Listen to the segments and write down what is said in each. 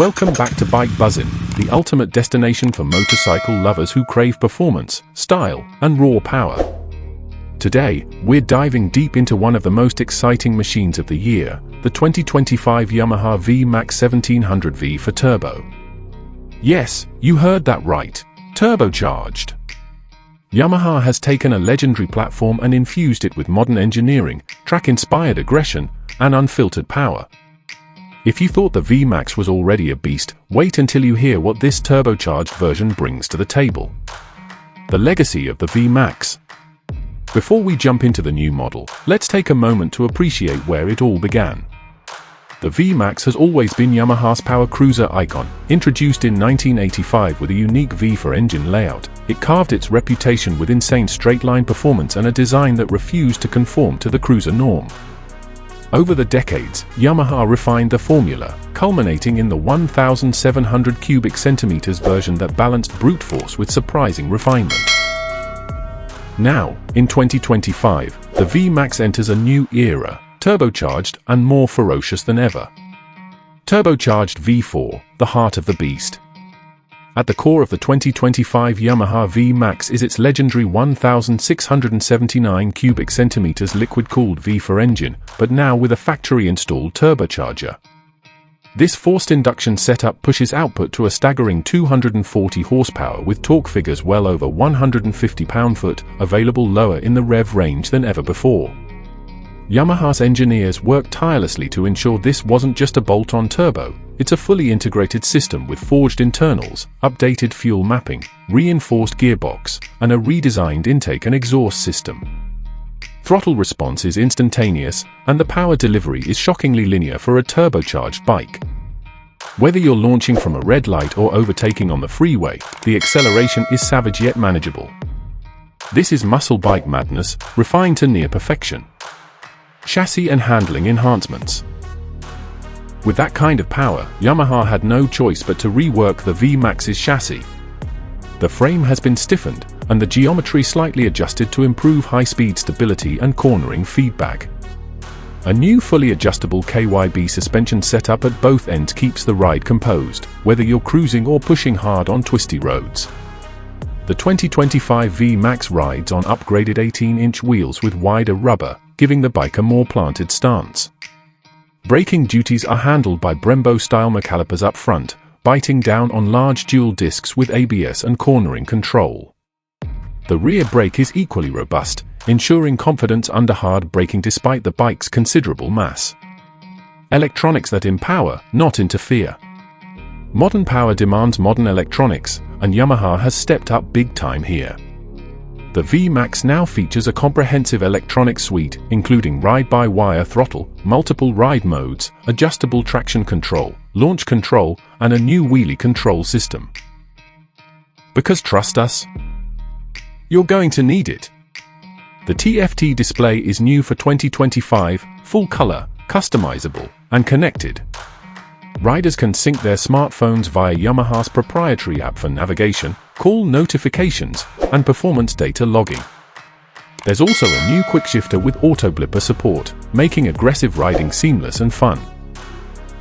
Welcome back to Bike Buzzin', the ultimate destination for motorcycle lovers who crave performance, style, and raw power. Today, we're diving deep into one of the most exciting machines of the year, the 2025 Yamaha VMAX 1700V for turbo. Yes, you heard that right, turbocharged. Yamaha has taken a legendary platform and infused it with modern engineering, track-inspired aggression, and unfiltered power. If you thought the VMAX was already a beast, wait until you hear what this turbocharged version brings to the table. The legacy of the VMAX. Before we jump into the new model, let's take a moment to appreciate where it all began. The VMAX has always been Yamaha's power cruiser icon. Introduced in 1985 with a unique V for engine layout, it carved its reputation with insane straight-line performance and a design that refused to conform to the cruiser norm. Over the decades, Yamaha refined the formula, culminating in the 1,700 cubic centimeters version that balanced brute force with surprising refinement. Now, in 2025, the VMAX enters a new era, turbocharged and more ferocious than ever. Turbocharged V4, the heart of the beast. At the core of the 2025 Yamaha VMAX is its legendary 1,679 cubic centimeters liquid-cooled V4 engine, but now with a factory-installed turbocharger. This forced induction setup pushes output to a staggering 240 horsepower with torque figures well over 150 pound-foot, available lower in the rev range than ever before. Yamaha's engineers worked tirelessly to ensure this wasn't just a bolt-on turbo, it's a fully integrated system with forged internals, updated fuel mapping, reinforced gearbox, and a redesigned intake and exhaust system. Throttle response is instantaneous, and the power delivery is shockingly linear for a turbocharged bike. Whether you're launching from a red light or overtaking on the freeway, the acceleration is savage yet manageable. This is muscle bike madness, refined to near perfection. Chassis and handling enhancements. With that kind of power, Yamaha had no choice but to rework the VMAX's chassis. The frame has been stiffened, and the geometry slightly adjusted to improve high-speed stability and cornering feedback. A new fully adjustable KYB suspension setup at both ends keeps the ride composed, whether you're cruising or pushing hard on twisty roads. The 2025 VMAX rides on upgraded 18-inch wheels with wider rubber, giving the bike a more planted stance. Braking duties are handled by Brembo-style McCalipers up front, biting down on large dual discs with ABS and cornering control. The rear brake is equally robust, ensuring confidence under hard braking despite the bike's considerable mass. Electronics that empower, not interfere. Modern power demands modern electronics, and Yamaha has stepped up big time here. The VMAX now features a comprehensive electronic suite, including ride-by-wire throttle, multiple ride modes, adjustable traction control, launch control, and a new wheelie control system. Because trust us, you're going to need it. The TFT display is new for 2025, full color, customizable, and connected. Riders can sync their smartphones via Yamaha's proprietary app for navigation, call notifications, and performance data logging. There's also a new quickshifter with auto blipper support, making aggressive riding seamless and fun.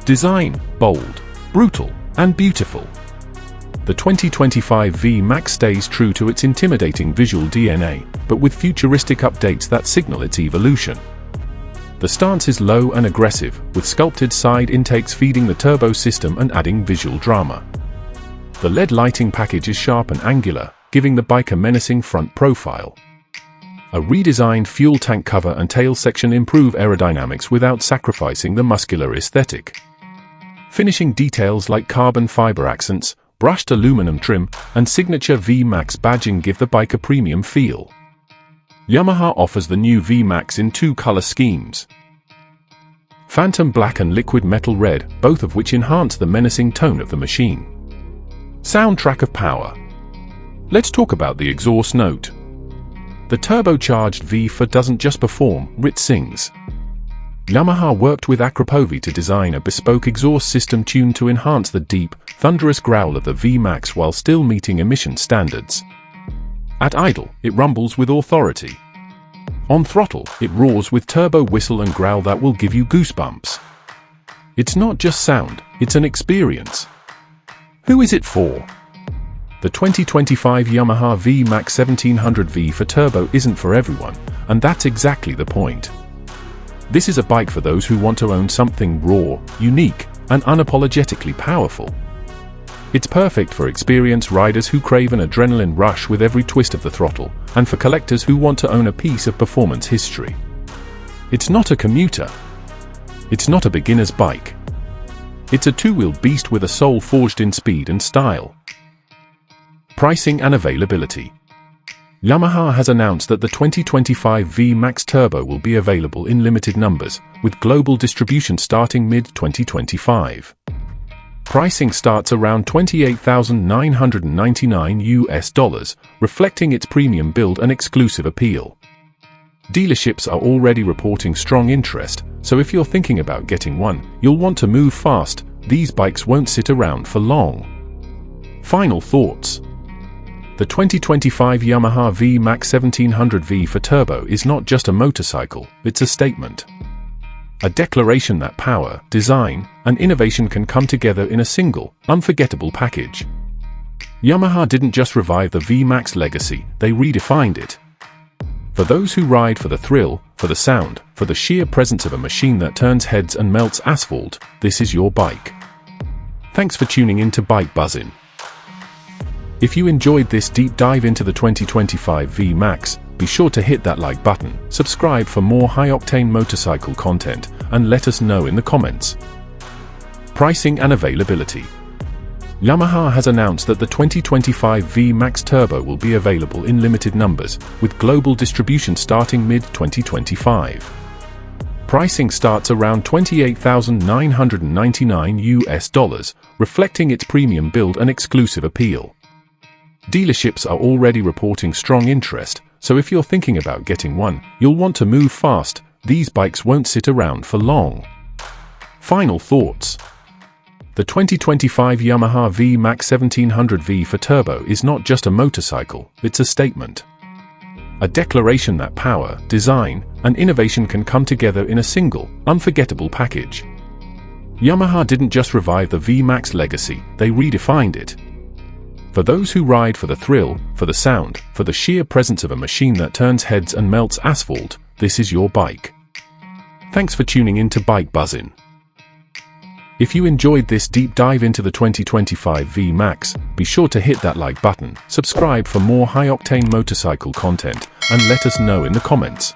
Design, bold, brutal, and beautiful. The 2025 VMAX stays true to its intimidating visual DNA, but with futuristic updates that signal its evolution. The stance is low and aggressive, with sculpted side intakes feeding the turbo system and adding visual drama. The LED lighting package is sharp and angular, giving the bike a menacing front profile. A redesigned fuel tank cover and tail section improve aerodynamics without sacrificing the muscular aesthetic. Finishing details like carbon fiber accents, brushed aluminum trim, and signature VMAX badging give the bike a premium feel. Yamaha offers the new VMAX in two color schemes: Phantom Black and Liquid Metal Red, both of which enhance the menacing tone of the machine. Soundtrack of power. Let's talk about the exhaust note. The turbocharged V4 doesn't just perform, it sings. Yamaha worked with Akrapovi to design a bespoke exhaust system tuned to enhance the deep, thunderous growl of the VMAX while still meeting emission standards. At idle, it rumbles with authority. On throttle, it roars with turbo whistle and growl that will give you goosebumps. It's not just sound, it's an experience. Who is it for? The 2025 Yamaha VMAX 1700V for turbo isn't for everyone, and that's exactly the point. This is a bike for those who want to own something raw, unique, and unapologetically powerful. It's perfect for experienced riders who crave an adrenaline rush with every twist of the throttle, and for collectors who want to own a piece of performance history. It's not a commuter. It's not a beginner's bike. It's a two-wheeled beast with a soul forged in speed and style. Pricing and availability. Yamaha has announced that the 2025 VMAX Turbo will be available in limited numbers, with global distribution starting mid-2025. Pricing starts around $28,999, reflecting its premium build and exclusive appeal. Dealerships are already reporting strong interest, so if you're thinking about getting one, you'll want to move fast. These bikes won't sit around for long. Final thoughts. The 2025 Yamaha VMAX 1700V for turbo is not just a motorcycle, it's a statement. A declaration that power, design, and innovation can come together in a single, unforgettable package. Yamaha didn't just revive the VMAX legacy, they redefined it. For those who ride for the thrill, for the sound, for the sheer presence of a machine that turns heads and melts asphalt, this is your bike. Thanks for tuning in to Bike Buzzin'. If you enjoyed this deep dive into the 2025 VMAX, be sure to hit that like button, subscribe for more high-octane motorcycle content, and let us know in the comments. Pricing and availability. Yamaha has announced that the 2025 VMAX Turbo will be available in limited numbers, with global distribution starting mid-2025. Pricing starts around $28,999, reflecting its premium build and exclusive appeal. Dealerships are already reporting strong interest, so if you're thinking about getting one, you'll want to move fast. These bikes won't sit around for long. Final thoughts. The 2025 Yamaha VMAX 1700V for turbo is not just a motorcycle, it's a statement. A declaration that power, design, and innovation can come together in a single, unforgettable package. Yamaha didn't just revive the VMAX legacy, they redefined it. For those who ride for the thrill, for the sound, for the sheer presence of a machine that turns heads and melts asphalt, this is your bike. Thanks for tuning in to Bike Buzzin'. If you enjoyed this deep dive into the 2025 VMAX, be sure to hit that like button, subscribe for more high-octane motorcycle content, and let us know in the comments.